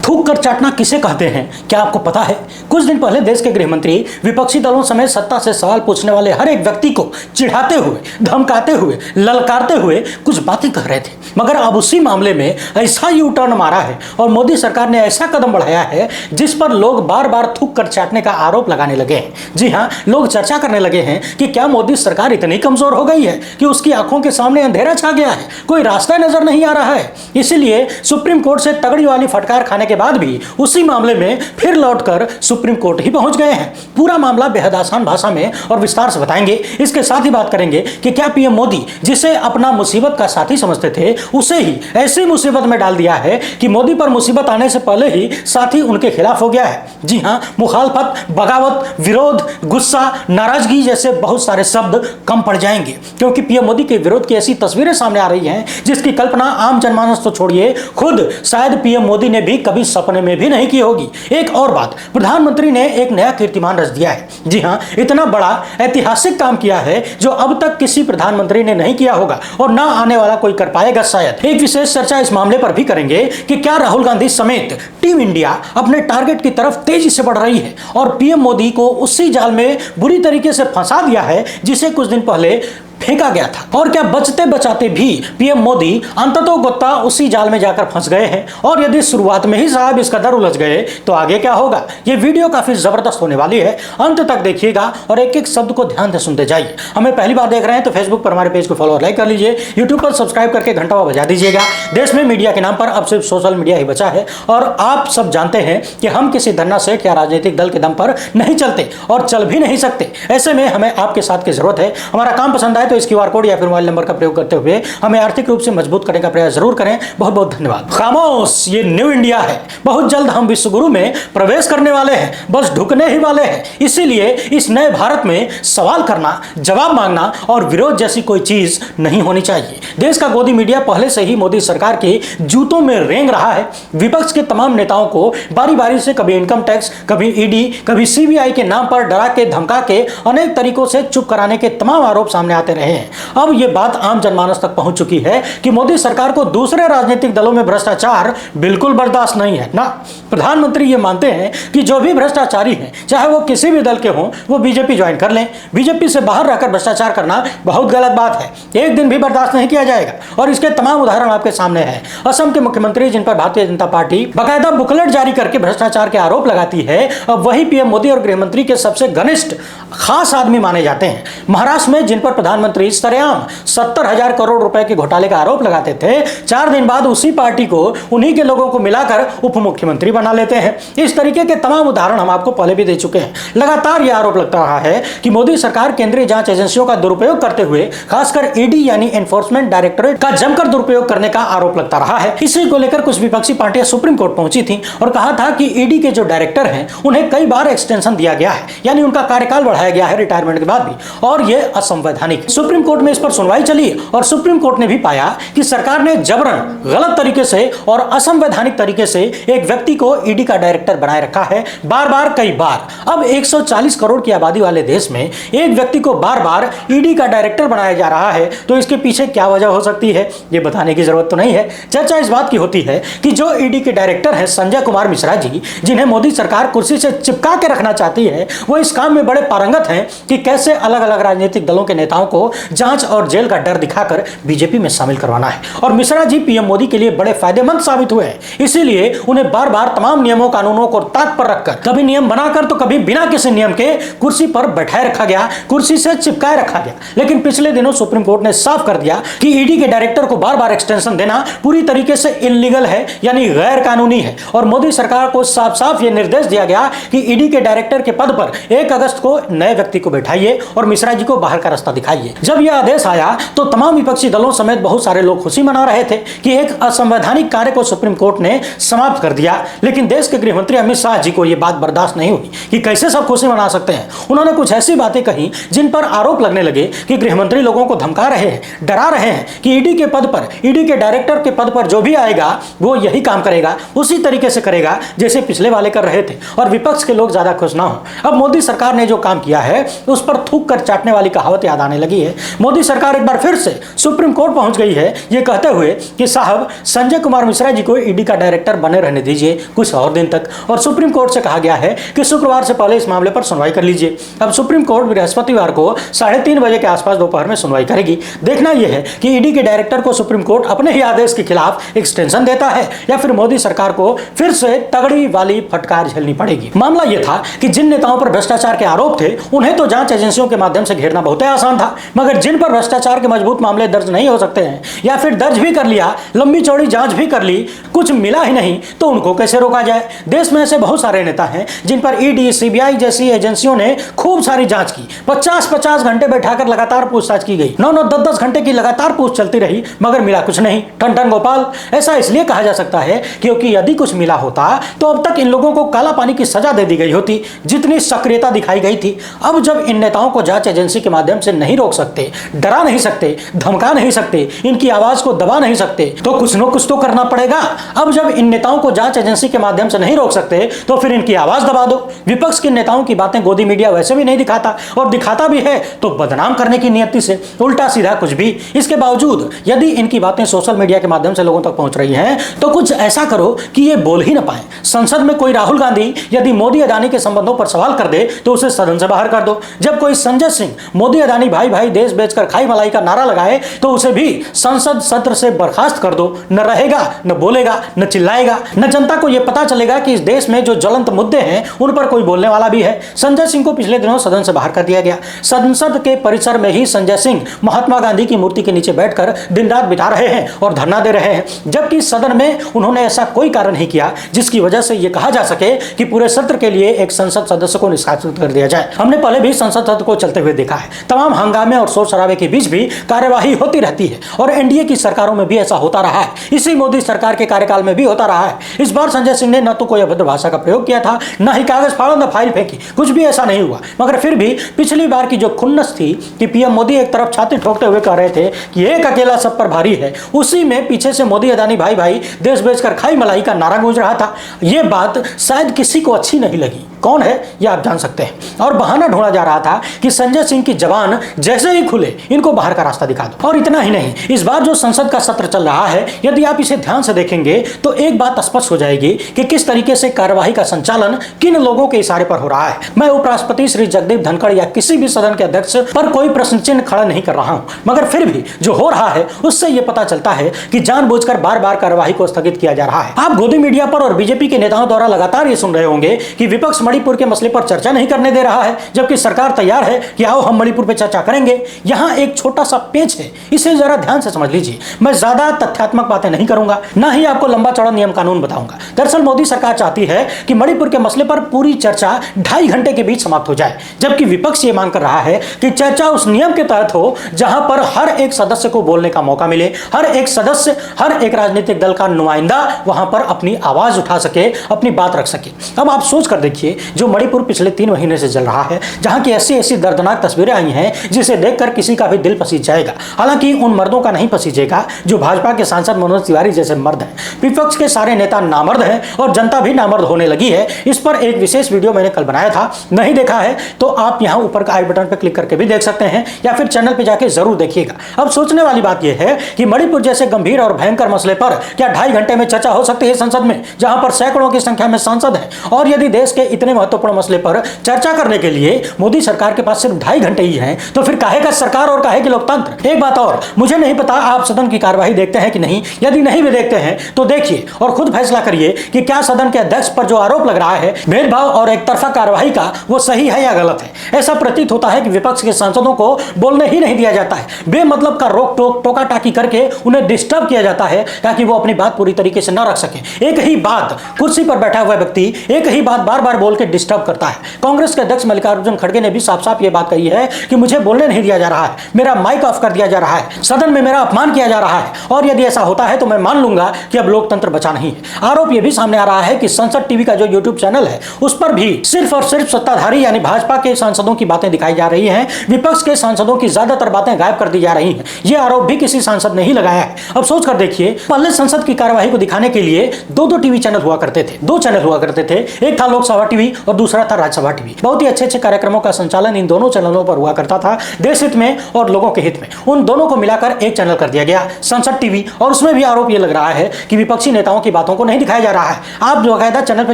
थूक कर चाटना किसे कहते हैं, क्या आपको पता है? कुछ दिन पहले देश के गृह मंत्री विपक्षी दलों समेत सत्ता से सवाल पूछने वाले हर एक व्यक्ति को चिढ़ाते हुए, धमकाते हुए, ललकारते हुए कुछ बातें कह रहे थे, मगर अब उसी मामले में ऐसा यू टर्न मारा है और मोदी सरकार ने ऐसा कदम बढ़ाया है जिस पर लोग बार बार थूक कर चाटने का आरोप लगाने लगे हैं। जी हां, लोग चर्चा करने लगे हैं कि क्या मोदी सरकार इतनी कमजोर हो गई है कि उसकी आंखों के सामने अंधेरा छा गया है, कोई रास्ता नजर नहीं आ रहा है। इसीलिए सुप्रीम कोर्ट से तगड़ी वाली फटकार खाने के बाद भी उसी मामले में फिर लौटकर सुप्रीम कोर्ट ही पहुंच गए हैं। पूरा मामला बेहद आसान भाषा में और विस्तार से बताएंगे। इसके साथ ही बात करेंगे कि क्या पीएम मोदी, जिसे अपना मुसीबत का साथी समझते थे, उसे ही ऐसी मुसीबत में डाल दिया है कि मोदी पर मुसीबत आने से पहले ही साथी उनके खिलाफ हो गया है। जी हां, मुखालफत, बगावत, विरोध, गुस्सा, नाराजगी जैसे बहुत सारे शब्द कम पड़ जाएंगे, क्योंकि पीएम मोदी के विरोध की ऐसी तस्वीरें सामने आ रही हैं जिसकी कल्पना आम जनमानस तो छोड़िए, खुद शायद पीएम मोदी ने भी कभी सपने में भी नहीं की होगी। एक और बात, प्रधानमंत्री ने एक नया कीर्तिमान रच दिया है। जी हां, इतना बड़ा ऐतिहासिक काम किया है जो अब तक किसी प्रधानमंत्री ने नहीं किया होगा और ना आने वाला कोई कर पाएगा शायद। एक विशेष चर्चा इस मामले पर भी करेंगे कि क्या राहुल गांधी समेत टीम इंडिया अपने टारगेट की तरफ तेजी से बढ़ रही है और पीएम मोदी को उसी जाल में बुरी तरीके से फंसा दिया है जिसे कुछ दिन पहले फेंका गया था। और क्या बचते बचाते भी पीएम मोदी अंततोगत्ता उसी जाल में जाकर फंस गए हैं? और यदि शुरुआत में ही साहब इस कदर उलझ गए तो आगे क्या होगा? यह वीडियो काफी जबरदस्त होने वाली है, अंत तक देखिएगा और एक एक शब्द को ध्यान से सुनते जाइए। हमें पहली बार देख रहे हैं तो फेसबुक पर हमारे पेज को फॉलो और लाइक कर लीजिए, यूट्यूब पर सब्सक्राइब करके घंटा बजा दीजिएगा। देश में मीडिया के नाम पर अब सिर्फ सोशल मीडिया ही बचा है और आप सब जानते हैं कि हम किसी धन्ना सेठ या राजनीतिक दल के दम पर नहीं चलते और चल भी नहीं सकते। ऐसे में हमें आपके साथ की जरूरत है। हमारा काम पसंद आए तो इस क्यूआर कोड या फिर मोबाइल नंबर का प्रयोग करते हुए हमें आर्थिक रूप से मजबूत करने का प्रयास जरूर करें। बहुत बहुत धन्यवाद। खामोश, ये न्यू इंडिया है। बहुत जल्द हम विश्वगुरु में प्रवेश करने वाले हैं, बस ढुकने ही वाले हैं। इसीलिए इस नए भारत में सवाल करना, जवाब मांगना और विरोध जैसी कोई चीज नहीं होनी चाहिए। देश का गोदी मीडिया पहले से ही मोदी सरकार के जूतों में रेंग रहा है। विपक्ष के तमाम नेताओं को बारी बारी से कभी इनकम टैक्स, कभी ईडी, कभी सीबीआई के नाम पर डरा के, धमका के, अनेक तरीकों से चुप कराने के तमाम आरोप सामने आते रहे हैं। अब यह बात आम जनमानस तक पहुंच चुकी है कि मोदी सरकार को दूसरे राजनीतिक दलों में भ्रष्टाचार बिल्कुल बर्दाश्त नहीं है ना। प्रधानमंत्री ये मानते हैं कि जो भी भ्रष्टाचारी हैं, चाहे वो किसी भी दल के हों, वो बीजेपी ज्वाइन कर लें। बीजेपी से बाहर रहकर भ्रष्टाचार करना बहुत गलत बात है, एक दिन भी बर्दाश्त नहीं किया जाएगा। और इसके तमाम उदाहरण आपके सामने हैं। असम के मुख्यमंत्री, जिन पर भारतीय जनता पार्टी बाकायदा बुकलेट जारी करके भ्रष्टाचार के आरोप लगाती है, अब वही पीएम मोदी और गृहमंत्री के सबसे घनिष्ठ खास आदमी माने जाते हैं। महाराष्ट्र में, जिन पर प्रधानमंत्री सरेआम 70,000 करोड़ रुपए के घोटाले का आरोप लगाते थे, 4 दिन बाद उसी पार्टी को, उन्हीं के लोगों को मिलाकर उप मुख्यमंत्री बना लेते हैं। इस तरीके के तमाम उदाहरण हम आपको पहले भी दे चुके हैं। लगातार यह आरोप लगता रहा है कि मोदी सरकार केंद्रीय जांच एजेंसियों का दुरुपयोग करते हुए, खासकर ईडी यानी एनफोर्समेंट डायरेक्टोरेट का जमकर दुरुपयोग करने का आरोप लगता रहा है। इसी को लेकर कुछ विपक्षी पार्टियां सुप्रीम कोर्ट पहुंची थी और कहा था कि ईडी के जो डायरेक्टर हैं उन्हें कई बार एक्सटेंशन दिया गया है, यानी उनका कार्यकाल बढ़ाया गया है रिटायरमेंट के बाद भी, और यह असंवैधानिक। सुप्रीम कोर्ट में इस पर सुनवाई चली और सुप्रीम कोर्ट ने भी पाया कि सरकार ने जबरन, गलत तरीके से और असंवैधानिक तरीके से एक व्यक्ति को ईडी का डायरेक्टर बनाए रखा है, बार बार, कई बार। अब 140 करोड़ की आबादी वाले देश में एक व्यक्ति को बार बार ईडी का डायरेक्टर बनाया जा रहा है, तो इसके पीछे क्या वजह हो सकती है, यह बताने की जरूरत तो नहीं है। चर्चा इस बात की होती है कि जो ईडी के डायरेक्टर हैं संजय कुमार मिश्रा जी, जिन्हें मोदी सरकार कुर्सी से चिपका के रखना चाहती है, वो इस काम में बड़े पारंगत हैं कि कैसे अलग अलग राजनीतिक दलों के नेताओं को जांच और जेल का डर दिखाकर बीजेपी में शामिल करवाना है। और मिश्रा जी पीएम मोदी के लिए बड़े फायदेमंद साबित हुए हैं, इसीलिए उन्हें बार बार तमाम नियमों कानूनों को ताक पर रखकर, कभी नियम बनाकर तो कभी बिना किसी नियम के कुर्सी पर बैठाए रखा गया, कुर्सी से चिपकाए रखा गया। लेकिन पिछले दिनों सुप्रीम कोर्ट ने साफ कर दिया कि ईडी के डायरेक्टर को बार बार एक्सटेंशन देना पूरी तरीके से इलीगल है, यानी गैर कानूनी है। और मोदी सरकार को साफ साफ यह निर्देश दिया गया कि ईडी के डायरेक्टर के पद पर 1 अगस्त को नए व्यक्ति को बैठाइए और मिश्रा जी को बाहर का रास्ता दिखाइए। जब यह आदेश आया तो तमाम विपक्षी दलों समेत बहुत सारे लोग खुशी मना रहे थे कि एक असंवैधानिक कार्य को सुप्रीम कोर्ट ने समाप्त कर दिया। लेकिन देश के गृह मंत्री अमित शाह जी को यह बात बर्दाश्त नहीं हुई कि कैसे सब खुशी मना सकते हैं। उन्होंने कुछ ऐसी बातें कही जिन पर आरोप लगने लगे कि गृह मंत्री लोगों को धमका रहे हैं, डरा रहे हैं कि ईडी के पद पर, ईडी के डायरेक्टर के पद पर जो भी आएगा वो यही काम करेगा, उसी तरीके से करेगा जैसे पिछले वाले कर रहे थे, और विपक्ष के लोग ज्यादा खुश ना हो। अब मोदी सरकार ने जो काम किया है उस पर थूक कर चाटने वाली कहावत याद आने लगी है। मोदी सरकार एक बार फिर से सुप्रीम कोर्ट पहुंच गई है ये कहते हुए कि साहब संजय कुमार मिश्रा जी को ईडी का डायरेक्टर बने रहने दीजिए कुछ और दिन तक, और सुप्रीम कोर्ट से कहा गया है कि शुक्रवार से पहले इस मामले पर सुनवाई कर लीजिए। अब सुप्रीम कोर्ट बृहस्पतिवार को 3:30 बजे के आसपास दोपहर में सुनवाई करेगी। देखना यह है कि ईडी के डायरेक्टर को सुप्रीम कोर्ट अपने ही आदेश के खिलाफ एक्सटेंशन देता है या फिर मोदी सरकार को फिर से तगड़ी वाली फटकार झेलनी पड़ेगी। मामला यह था कि जिन नेताओं पर भ्रष्टाचार के आरोप थे उन्हें तो जांच एजेंसियों के माध्यम से घेरना बहुत आसान था, मगर जिन पर भ्रष्टाचार के मजबूत मामले दर्ज नहीं हो सकते हैं या फिर दर्ज भी कर लिया, लंबी चौड़ी जांच भी कर ली, कुछ मिला ही नहीं, तो उनको कैसे रोका जाए। देश में ऐसे बहुत सारे नेता हैं जिन पर ईडी, सीबीआई जैसी एजेंसियों ने खूब सारी जांच की, 50-50 घंटे बैठाकर लगातार पूछताछ की गई, 9-9, 10-10 घंटे की लगातार पूछ चलती रही, मगर मिला कुछ नहीं। ठन गोपाल। ऐसा इसलिए कहा जा सकता है क्योंकि यदि कुछ मिला होता तो अब तक इन लोगों को काला पानी की सजा दे दी गई होती, जितनी सक्रियता दिखाई गई थी। अब जब इन नेताओं को जांच एजेंसी के माध्यम से नहीं रोक सकते, डरा नहीं सकते, धमका नहीं सकते, इनकी आवाज को दबा नहीं सकते, तो कुछ न कुछ तो करना पड़ेगा। अब जब इन नेताओं को जांच एजेंसी के माध्यम से नहीं रोक सकते तो फिर इनकी आवाज दबा दो। विपक्ष के नेताओं की बातें गोदी मीडिया वैसे भी नहीं दिखाता, और दिखाता भी है तो बदनाम करने की नियति से, उल्टा सीधा कुछ भी। इसके बावजूद यदि इनकी बातें सोशल मीडिया के माध्यम से लोगों तक पहुंच रही हैं तो कुछ ऐसा करो कि ये बोल ही ना पाए। संसद में कोई राहुल गांधी यदि मोदी अदानी के संबंधों पर सवाल कर दे तो उसे सदन से बाहर कर दो। जब कोई संजय सिंह मोदी अदानी भाई भाई देश बेचकर खाई मलाई का नारा लगाए तो उसे भी संसद सत्र से बर्खास्त कर दो। न रहेगा, न बोलेगा, न चिल्लाएगा, न जनता को यह पता चलेगा कि इस देश में जो ज्वलंत मुद्दे हैं उन पर कोई बोलने वाला भी है। संजय सिंह को पिछले दिनों सदन से बाहर कर दिया गया। संसद के परिसर में ही संजय सिंह महात्मा गांधी की मूर्ति के नीचे बैठकर दिन रात बिता रहे हैं और धरना दे रहे हैं, जबकि सदन में उन्होंने ऐसा कोई कारण नहीं किया जिसकी वजह से यह कहा जा सके कि पूरे सत्र के लिए एक संसद सदस्य को निष्कासित कर दिया जाए। हमने पहले भी संसद सत्र को चलते हुए देखा है। तमाम हंगामे और शोर शराबे के बीच भी कार्यवाही होती रहती है और एनडीए की सरकारों में भी ऐसा होता रहा है। इसी मोदी सरकार के कार्यकाल में भी होता रहा है। इस बार संजय सिंह ने न तो कोई अभद्र भाषा का प्रयोग किया था, न ही कागज फाड़ा, न फाइल फेंकी, कुछ भी ऐसा नहीं हुआ। मगर फिर भी पिछली बार की जो खुन्नस थी कि पीएम मोदी एक तरफ छाती ठोकते हुए कह रहे थे कि एक अकेला सब पर भारी है, उसी में पीछे से मोदी अदानी भाई भाई देश बेचकर खाई मलाई का नारा गूंज रहा था। यह बात शायद किसी को अच्छी नहीं लगी। कौन है यह आप जान सकते हैं। और बहाना ढूंढा जा रहा था कि संजय सिंह की जबान जैसे ही खुले इनको बाहर का रास्ता दिखा दो। और इतना ही नहीं, इस बार जो संसद का सत्र चल रहा है, यदि आप इसे ध्यान से देखेंगे तो एक बात स्पष्ट हो जाएगी कि किस तरीके से कार्यवाही का संचालन किन लोगों के इशारे पर हो रहा है। मैं उपराष्ट्रपति श्री जगदीप धनखड़ या किसी भी सदन के अध्यक्ष पर कोई प्रश्न चिन्ह खड़ा नहीं कर रहा हूं, मगर फिर भी जो हो रहा है उससे यह पता चलता है कि जानबूझकर बार बार कार्यवाही को स्थगित किया जा रहा है। आप गोदी मीडिया पर और बीजेपी के नेताओं द्वारा लगातार ये सुन रहे होंगे कि विपक्ष मणिपुर के मसले पर चर्चा नहीं करने दे रहा है, जबकि सरकार तैयार है कि आओ हम मणिपुर पे चर्चा करेंगे। यहां एक छोटा सा पेच है, इसे जरा ध्यान से समझ लीजिए। मैं ज्यादा तथ्यात्मक बातें नहीं करूंगा, ना ही आपको लंबा चौड़ा नियम कानून बताऊंगा। दरअसल मोदी सरकार चाहती है कि मणिपुर के मसले पर पूरी चर्चा 2.5 घंटे के बीच समाप्त हो जाए, जबकि विपक्ष ये मांग कर रहा है कि चर्चा उस नियम के तहत हो जहां पर हर एक सदस्य को बोलने का मौका मिले, हर एक सदस्य, हर एक राजनीतिक दल का नुमाइंदा वहां पर अपनी आवाज उठा सके, अपनी बात रख सके। अब आप सोच कर देखिए, जो मणिपुर पिछले 3 महीने से चल रहा है, जहां की ऐसी दर्दनाक तस्वीरें आई हैं जिसे देखकर किसी का भी दिल पसीज जाएगा। हालांकि उन मर्दों का नहीं पसीजेगा जो भाजपा के सांसद मनोज तिवारी जैसे मर्द हैं। विपक्ष के सारे नेता नामर्द हैं और जनता भी नामर्द होने लगी है। इस पर एक विशेष वीडियो मैंने कल बनाया था, नहीं देखा है तो आप यहां ऊपर का आई बटन पर क्लिक करके भी देख सकते हैं या फिर चैनल पर जाके जरूर देखिएगा। अब सोचने वाली बात यह है कि मणिपुर जैसे गंभीर और भयंकर मसले पर क्या 2.5 घंटे में चर्चा हो सकती है संसद में, जहां पर सैकड़ों की संख्या में सांसद हैं। और यदि देश के इतने महत्वपूर्ण मसले पर चर्चा करने के लिए मोदी सरकार के पास सिर्फ 2.5 घंटे ही हैं, तो फिर काहे का सरकार और काहे की लोकतंत्र। एक बात और, मुझे नहीं पता आप सदन की कार्यवाही देखते हैं कि नहीं। यदि नहीं भी देखते हैं तो देखिए और खुद फैसला करिए कि क्या सदन के अध्यक्ष पर जो आरोप लग रहा है भेदभाव और एक तरफा कार्यवाही का, वो सही है या गलत है। ऐसा प्रतीत होता है कि विपक्ष के सांसदों को बोलने ही नहीं दिया जाता है, बेमतलब का रोक टोक टोका टाकी करके उन्हें डिस्टर्ब किया जाता है ताकि वो अपनी बात पूरी तरीके से न रख सके। एक ही बात कुर्सी पर बैठा हुआ व्यक्ति एक ही बात बार बार बोल के डिस्टर्ब करता है। कांग्रेस के अध्यक्ष मल्लिकार्जुन खड़गे ने भी साफ साफ ये बात कही है कि मुझे बोलने नहीं दिया जा रहा है, मेरा माइक ऑफ कर दिया जा रहा है, सदन में मेरा अपमान किया जा रहा है, और यदि ऐसा होता है तो मैं मान लूंगा कि अब लोकतंत्र बचा नहीं है। आरोप यह भी सामने आ रहा है कि संसद टीवी का जो यूट्यूब चैनल है उस पर भी सिर्फ और सिर्फ सत्ताधारी यानी भाजपा के सांसदों की बातें दिखाई जा रही हैं, विपक्ष के सांसदों की ज्यादातर बातें गायब कर दी जा रही हैं। यह आरोप भी किसी सांसद ने ही लगाया है। अब सोच कर देखिए, पहले संसद की कार्यवाही को दिखाने के लिए 2 टीवी चैनल हुआ करते थे, 2 चैनल हुआ करते थे। एक था लोकसभा टीवी टीवी और दूसरा था राज्यसभा टीवी। बहुत ही अच्छे अच्छे कार्यक्रमों का संचालन इन दोनों चैनलों पर हुआ करता था, देश हित में और लोगों के हित में। उन दोनों को मिलाकर एक चैनल कर दिया गया, संसद टीवी, और उसमें भी आरोप यह लग रहा है कि विपक्षी नेताओं की बातों को नहीं दिखाया जा रहा है। आप बाकायदा चैनल पर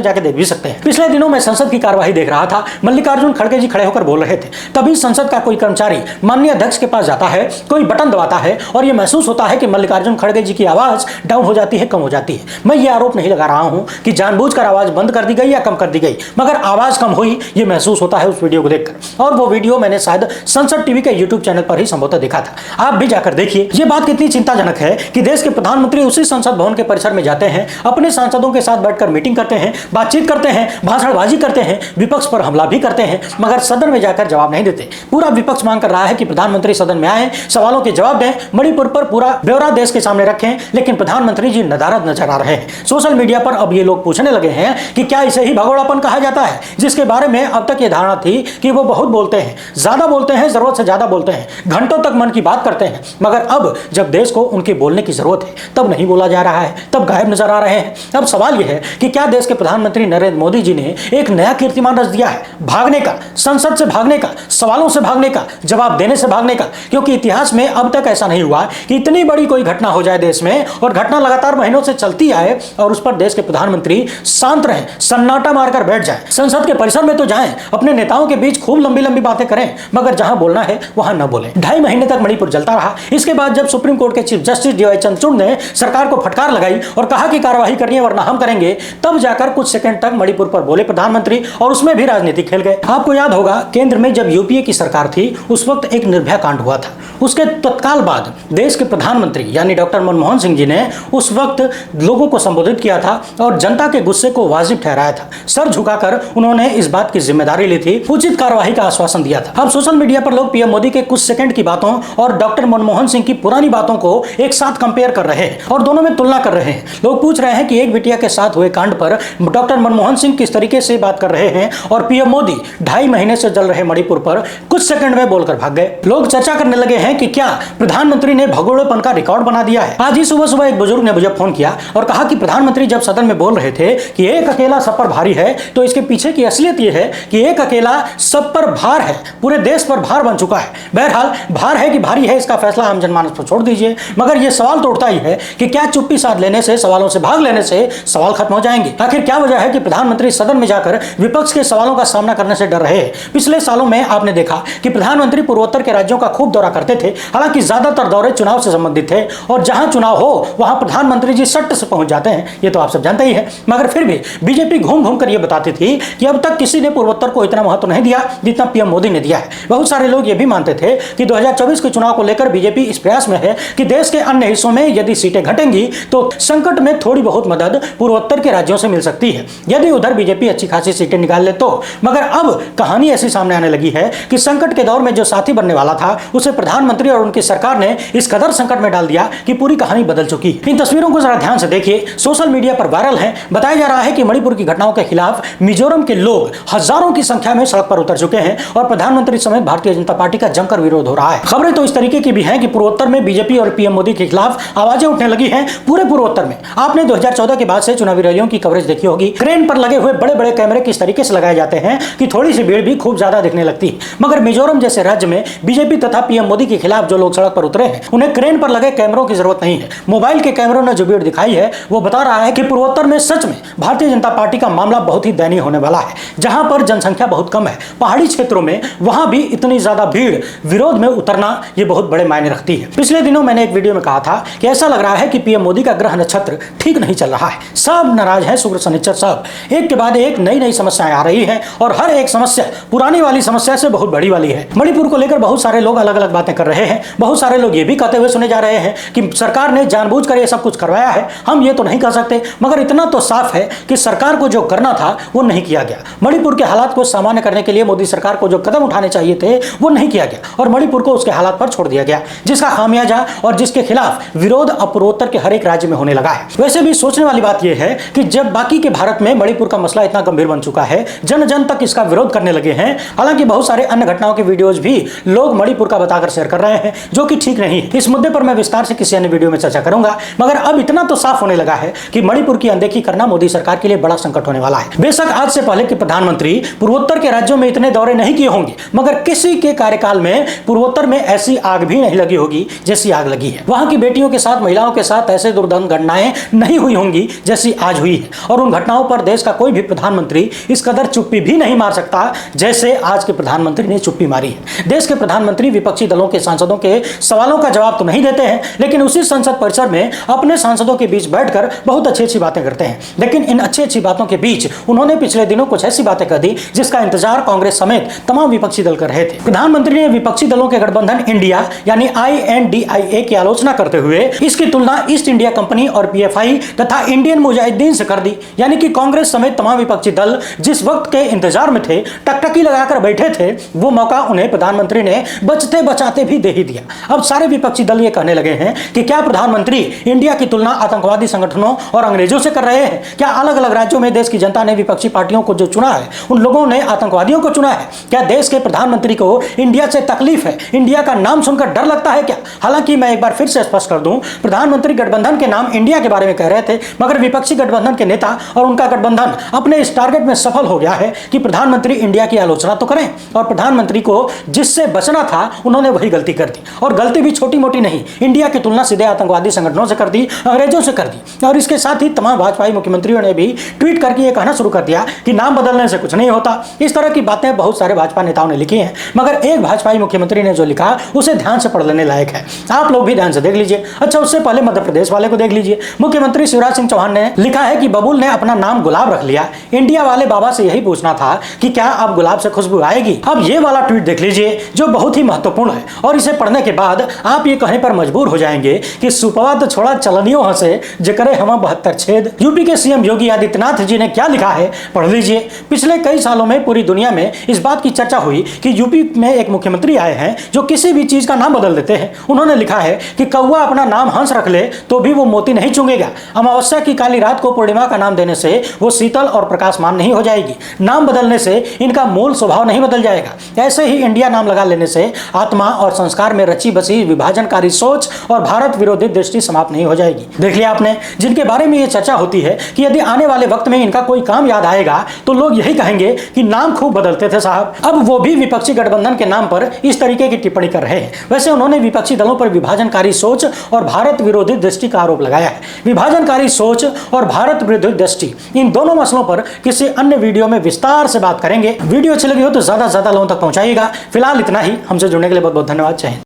जाकर देख भी सकते हैं। पिछले दिनों मैं संसद की कार्यवाही देख रहा था, मल्लिकार्जुन खड़गे जी खड़े होकर बोल रहे थे। तभी संसद का कोई कर्मचारी माननीय अध्यक्ष के पास जाता है, कोई बटन दबाता है और यह महसूस होता है कि मल्लिकार्जुन खड़गे जी की आवाज डाउन हो जाती है, कम हो जाती है। मैं ये आरोप नहीं लगा रहा हूं कि जानबूझकर आवाज बंद कर दी गई या कम कर दी गई, मगर आवाज कम हुई ये महसूस होता है उस वीडियो को देखकर। और वो वीडियो मैंने शायद संसद टीवी के यूट्यूब चैनल पर ही संभवतः देखा था। आप भी जाकर देखिए। ये बात कितनी चिंताजनक है कि देश के प्रधानमंत्री उसी संसद भवन के परिसर में जाते हैं, अपने सांसदों के साथ बैठकर मीटिंग करते हैं, बातचीत करते हैं, भाषणबाजी करते हैं, विपक्ष पर हमला भी करते हैं, मगर सदन में जाकर जवाब नहीं देते। पूरा विपक्ष मांग कर रहा है कि प्रधानमंत्री सदन में आए, सवालों के जवाब दें, मणिपुर पर पूरा ब्यौरा देश के सामने रखें, लेकिन प्रधानमंत्री जी नदारद नजर आ रहे हैं। सोशल मीडिया पर अब ये लोग पूछने लगे हैं कि क्या इसे ही भगोड़ापन कहा जाता है, जिसके बारे में अब तक ये धारणा थी कि वो बहुत बोलते हैं, ज्यादा बोलते हैं, जरूरत से ज्यादा बोलते हैं, घंटों तक मन की बात करते हैं, मगर अब जब देश को उनके बोलने की जरूरत है तब नहीं बोला जा रहा है, तब गायब नजर आ रहे हैं। अब सवाल यह है कि क्या देश के प्रधानमंत्री नरेंद्र मोदी जी ने एक नया कीर्तिमान रच दिया है, भागने का, संसद से भागने का, सवालों से भागने का, जवाब देने से भागने का? क्योंकि इतिहास में अब तक ऐसा नहीं हुआ कि इतनी बड़ी कोई घटना हो जाए देश में और घटना लगातार महीनों से चलती आए और उस पर देश के प्रधानमंत्री शांत रहें, सन्नाटा मारकर बैठ जाएं। संसद के परिसर में तो जाएं, अपने नेताओं के बीच खूब लंबी लंबी बातें करें, मगर जहां बोलना है वहां न बोलें। 2.5 महीने तक मणिपुर जलता रहा। इसके बाद जब सुप्रीम कोर्ट के चीफ जस्टिस डीवाई चंद्रचूड़ ने सरकार को फटकार लगाई और कहा कि कार्यवाही करनी है वरना हम करेंगे, तब जाकर कुछ सेकंड तक मणिपुर पर बोले प्रधानमंत्री, और उसमें भी राजनीति खेल गए। आपको याद होगा केंद्र में जब यूपीए की सरकार थी उस वक्त एक निर्भया कांड हुआ था। उसके तत्काल बाद देश के प्रधानमंत्री यानी डॉक्टर मनमोहन सिंह जी ने उस वक्त लोगों को संबोधित किया था और जनता के गुस्से को वाजिब ठहराया था। सर झुकाकर उन्होंने इस बात की जिम्मेदारी ली थी, उचित कार्यवाही का आश्वासन दिया था। अब सोशल मीडिया पर लोग पीएम मोदी के कुछ सेकंड की बातों और डॉक्टर मनमोहन सिंह की पुरानी बातों को एक साथ कंपेयर कर रहे हैं और दोनों में तुलना कर रहे हैं। लोग पूछ रहे हैं कि एक बिटिया के साथ हुए कांड पर डॉक्टर मनमोहन सिंह किस तरीके से बात कर रहे हैं और पीएम मोदी 2.5 महीने से जल रहे मणिपुर पर कुछ सेकंड में बोलकर भाग गए। लोग चर्चा करने लगे हैं कि क्या प्रधानमंत्री ने भगोड़ेपन का रिकॉर्ड बना दिया है। आज ही सुबह सुबह एक बुजुर्ग ने मुझे फोन किया और कहा कि प्रधानमंत्री जब सदन में बोल रहे थे कि एक अकेला सब पर भारी है, तो इसके पीछे की असलियत यह है कि एक अकेला सब पर भार है, पूरे देश पर भार बन चुका है। बहरहाल भार है कि भारी है इसका फैसला हम जनमानस पर छोड़ दीजिए, मगर यह सवाल तो उठता ही है कि क्या चुप्पी साध लेने से, सवालों से भाग लेने से सवाल खत्म हो जाएंगे? आखिर क्या वजह है कि प्रधानमंत्री सदन में जाकर विपक्ष के सवालों का सामना करने से डर रहे हैं? पिछले सालों में आपने देखा कि प्रधानमंत्री पूर्वोत्तर के राज्यों का खूब दौरा करते थे, हालांकि ज्यादातर दौरे चुनाव से संबंधित थे और जहां चुनाव हो वहां प्रधानमंत्री जी सट्ट से पहुंच जाते हैं, ये तो आप सब जानते ही हैं। मगर फिर भी बीजेपी घूम घूम कर यह बताती थी कि अब तक किसी ने पूर्वोत्तर को इतना महत्व नहीं दिया जितना पीएम मोदी ने दिया है। बहुत सारे लोग यह भी मानते थे कि 2024 के चुनाव को लेकर बीजेपी इस प्रयास में है कि देश के अन्य हिस्सों में यदि सीटें घटेंगी तो संकट में थोड़ी बहुत मदद पूर्वोत्तर के राज्यों से मिल सकती है, यदि उधर बीजेपी अच्छी खासी सीटें निकाल ले तो। मगर अब कहानी ऐसी सामने आने लगी है कि संकट के दौर में जो साथी बनने वाला था उसे प्रधानमंत्री और उनकी सरकार ने इस कदर संकट में डाल दिया कि पूरी कहानी बदल चुकी है। इन तस्वीरों को जरा ध्यान से देखिए, सोशल मीडिया पर वायरल है। बताया जा रहा है कि मणिपुर की घटनाओं के खिलाफ मिजोरम के लोग हजारों की संख्या में सड़क पर उतर चुके हैं और प्रधानमंत्री समेत भारतीय जनता पार्टी का जमकर विरोध हो रहा है। खबरें तो इस तरीके की भी हैं कि पूर्वोत्तर में बीजेपी और पीएम मोदी के खिलाफ आवाजें उठने लगी हैं। पूरे पूर्वोत्तर में आपने 2014 के बाद से चुनावी रैलियों की कवरेज देखी होगी। क्रेन पर लगे हुए बड़े बड़े कैमरे किस तरीके से लगाए जाते हैं कि थोड़ी सी भीड़ भी खूब ज्यादा दिखने लगती है। मगर मिजोरम जैसे राज्य में बीजेपी तथा पीएम मोदी के खिलाफ जो लोग सड़क पर उतरे हैं उन्हें क्रेन पर लगे कैमरों की जरूरत नहीं है। मोबाइल के कैमरों ने जो भीड़ दिखाई है वो बता रहा है कि पूर्वोत्तर में सच में भारतीय जनता पार्टी का मामला बहुत ही दयनीय होने वाला है। जहां पर जनसंख्या बहुत कम है, पहाड़ी क्षेत्रों में, वहां भी इतनी ज्यादा भीड़ विरोध में उतरना ये बहुत बड़े मायने रखती है। पिछले दिनों मैंने एक वीडियो में कहा था कि ऐसा लग रहा है कि पीएम मोदी का ग्रह नक्षत्र ठीक नहीं चल रहा है। सब नाराज है, शुक्र शनिचर सब एक के बाद एक नई नई समस्याएं आ रही हैं और हर एक समस्या पुरानी वाली समस्या से बहुत बड़ी वाली है। मणिपुर को लेकर बहुत सारे लोग अलग अलग बातें कर रहे हैं। बहुत सारे लोग ये भी कहते हुए सुने जा रहे हैं कि सरकार ने जानबूझकर ये सब कुछ करवाया है, हम ये तो नहीं कर सकते। मगर इतना तो साफ है कि सरकार को जो करना था वो नहीं किया गया। मणिपुर के हालात को सामान्य करने के लिए मोदी सरकार को जो कदम उठाने चाहिए थे वो नहीं किया गया और मणिपुर को उसके हालात पर छोड़ दिया गया, जिसका खामियाजा और जिसके खिलाफ विरोध पूर्वोत्तर के हर एक राज्य में होने लगा है। वैसे भी सोचने वाली बात यह है कि जब बाकी के भारत में मणिपुर का मसला इतना गंभीर बन चुका है, जन जन तक इसका विरोध करने लगे हैं। हालांकि बहुत सारे अन्य घटनाओं के वीडियोज भी लोग मणिपुर का बताकर शेयर कर रहे हैं जो कि ठीक नहीं है। इस मुद्दे पर मैं विस्तार से किसी अन्य वीडियो में चर्चा करूंगा। मगर अब इतना तो साफ होने लगा है कि मणिपुर की अनदेखी करना मोदी सरकार के लिए बड़ा संकट होने वाला है। बेशक आज से पहले के प्रधानमंत्री पूर्वोत्तर के राज्यों में इतने दौरे नहीं किए होंगे, मगर किसी के कार्यकाल में पूर्वोत्तर में ऐसी आग भी नहीं लगी होगी जैसी आग लगी है। वहां की बेटियों के साथ, महिलाओं के साथ ऐसे दुर्दंत घटनाएं नहीं हुई होंगी जैसी आज हुई है, और उन घटनाओं पर देश का कोई भी प्रधानमंत्री इस कदर चुप्पी भी नहीं मार सकता जैसे आज के प्रधानमंत्री ने चुप्पी मारी है। देश के प्रधानमंत्री विपक्षी दलों के सांसदों के सवालों का जवाब तो नहीं देते हैं, लेकिन उसी संसद परिसर में अपने सांसदों के बीच बैठकर बहुत अच्छी अच्छी बातें करते हैं। लेकिन इन अच्छी अच्छी बातों के बीच उन्होंने पिछले दिनों कुछ ऐसी बातें कर दी जिसका इंतजार कांग्रेस समेत तमाम विपक्षी दल कर रहे थे। प्रधानमंत्री ने विपक्षी दलों के गठबंधन इंडिया यानी INDIA की आलोचना करते हुए इसकी तुलना ईस्ट इंडिया कंपनी और PFI तथा इंडियन मुजाहिदीन से कर दी। यानी कि कांग्रेस समेत तमाम विपक्षी दल जिस वक्त के इंतजार में थे, टकटकी लगाकर बैठे थे, वो मौका उन्हें प्रधानमंत्री ने बचते बचाते भी दे ही दिया। अब सारे विपक्षी दल ये कहने लगे हैं कि क्या प्रधानमंत्री इंडिया की तुलना आतंकवादी संगठनों और अंग्रेजों से कर रहे हैं? क्या अलग अलग राज्यों में देश की जनता ने विपक्षी पार्टियों को जो चुना है, उन लोगों ने आतंकवादियों को चुना है? क्या देश के प्रधानमंत्री को इंडिया से तकलीफ है? इंडिया का नाम सुनकर डर लगता है क्या? हालांकि मैं एक बार फिर से स्पष्ट कर दूं, प्रधानमंत्री गठबंधन के नाम इंडिया के बारे में कह रहे थे, मगर विपक्षी गठबंधन के नेता और उनका गठबंधन अपने इस टारगेट में सफल हो गया है कि प्रधानमंत्री इंडिया की आलोचना तो करें, और प्रधानमंत्री को जिससे बचना था उन्होंने वही गलती कर दी, और गलती भी छोटी मोटी नहीं, इंडिया की तुलना सीधे आतंकवादी संगठनों से कर दी, अंग्रेजों से कर दी। और इसके साथ ही तमाम भाजपाई मुख्यमंत्रियों ने भी ट्वीट करके यह कहना शुरू कर दिया कि नाम बदलने से कुछ नहीं होता। इस तरह की बातें बहुत सारे भाजपा नेताओं ने लिखी हैं, मगर एक भाजपाई मुख्यमंत्री ने जो लिखा उसे ध्यान से पढ़ लेने लायक है। आप लोग भी ध्यान से देख लीजिए। अच्छा, उससे पहले मध्य प्रदेश वाले को देख लीजिए। मुख्यमंत्री शिवराज सिंह चौहान ने लिखा है कि बबूल ने अपना नाम गुलाब रख लिया। इंडिया वाले बाबा से यही पूछना था कि क्या अब गुलाब से खुशबू आएगी? अब ये वाला ट्वीट देख लीजिए जो बहुत ही महत्वपूर्ण है, और इसे पढ़ने के बाद आप ये कहने पर मजबूर हो जाएंगे कि सुपवा तो छोड़ा चलनियों हंसे जिक्रे हम 72 छेद। यूपी के CM योगी आदित्यनाथ जी ने क्या लिखा है पढ़ लीजिए। पिछले कई सालों में पूरी दुनिया में इस बात की चर्चा हुई कि यूपी में एक मुख्यमंत्री आए हैं जो किसी भी चीज का नाम बदल देते हैं। उन्होंने लिखा है कि कौवा अपना नाम हंस रख ले तो भी वो मोती नहीं चुंगेगा। अमावस्या की काली रात को पूर्णिमा का नाम देने से वो शीतल और प्रकाशमान नहीं हो जाएगी। नाम बदलने से इनका मूल स्वभाव नहीं बदल जाएगा। ऐसे ही इंडिया नाम लगा लेने से आत्मा और संस्कार में रची बसी विभाजनकारी सोच और भारत विरोधी दृष्टि समाप्त नहीं हो जाएगी। देख लिया आपने, जिनके बारे में यह चर्चा होती है कि यदि आने वाले वक्त में इनका कोई काम याद आएगा तो लोग यही कहेंगे कि नाम खूब बदलते थे साहब। अब वो भी विपक्षी गठबंधन के नाम पर इस तरीके की टिप्पणी कर रहे हैं। वैसे उन्होंने विपक्षी दलों पर विभाजनकारी सोच और भारत विरोधी दृष्टि का आरोप लगाया है। विभाजनकारी सोच और भारत विरोधी दृष्टि, इन दोनों मसलों पर किसी अन्य वीडियो में विस्तार से बात करेंगे। वीडियो अच्छी लगी हो तो ज्यादा से ज्यादा लोगों तक पहुंचाइएगा। फिलहाल इतना ही। हमसे जुड़ने के लिए बहुत बहुत धन्यवाद। जय हिंद।